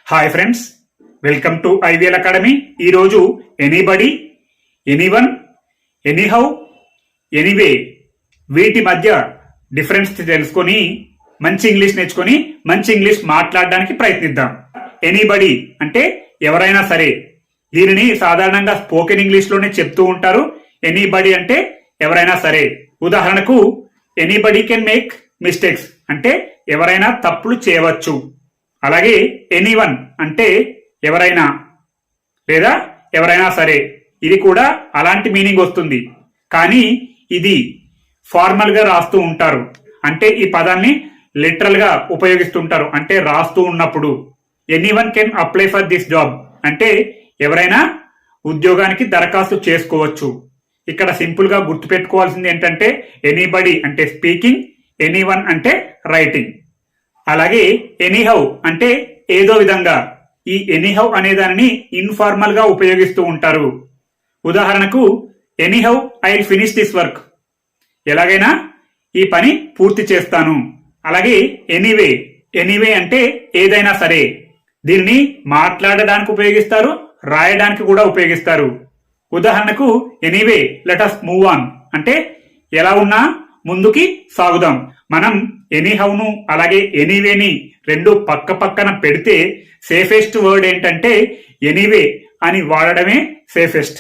Hi friends, welcome to IVL academy. ఈరోజు anybody, anyone, anyhow, anyway వీటి మధ్య difference తెలుసుకొని మంచి ఇంగ్లీష్ నేర్చుకొని మంచి ఇంగ్లీష్ మాట్లాడడానికి ప్రయత్నిద్దాం. ఎనీబడి అంటే ఎవరైనా సరే. దీనిని సాధారణంగా స్పోకెన్ ఇంగ్లీష్ లోనే చెప్తూ ఉంటారు. ఎనీబడి అంటే ఎవరైనా సరే. ఉదాహరణకు ఎనీబడి కెన్ మేక్ మిస్టేక్స్ అంటే ఎవరైనా తప్పులు చేయవచ్చు. అలాగే ఎనీవన్ అంటే ఎవరైనా లేదా ఎవరైనా సరే. ఇది కూడా అలాంటి మీనింగ్ వస్తుంది, కానీ ఇది ఫార్మల్ గా రాస్తూ ఉంటారు. అంటే ఈ పదాన్ని లిటరల్ గా ఉపయోగిస్తుంటారు. అంటే రాస్తూ ఉన్నప్పుడు anyone can apply for this job అంటే ఎవరైనా ఉద్యోగానికి దరఖాస్తు చేసుకోవచ్చు. ఇక్కడ సింపుల్ గా గుర్తుపెట్టుకోవాల్సింది ఏంటంటే ఎనీబడి అంటే స్పీకింగ్, ఎనీవన్ అంటే రైటింగ్. అలాగే ఎనీహౌ అంటే ఏదో విధంగా. ఈ ఎనీహౌ అనే దానిని ఇన్ఫార్మల్ గా ఉపయోగిస్తూ ఉంటారు. ఉదాహరణకు anyhow I will finish this work, ఎలాగైనా ఈ పని పూర్తి చేస్తాను. అలాగే ఎనీవే, ఎనీవే అంటే ఏదైనా సరే. దీన్ని మాట్లాడడానికి ఉపయోగిస్తారు, రాయడానికి కూడా ఉపయోగిస్తారు. ఉదాహరణకు anyway let us move on అంటే ఎలా ఉన్నా ముందుకి సాగుదాం. మనం ఎనీహౌను అలాగే ఎనీవేని రెండు పక్క పక్కన పెడితే సేఫెస్ట్ వర్డ్ ఏంటంటే ఎనీవే అని వాడడమే సేఫెస్ట్.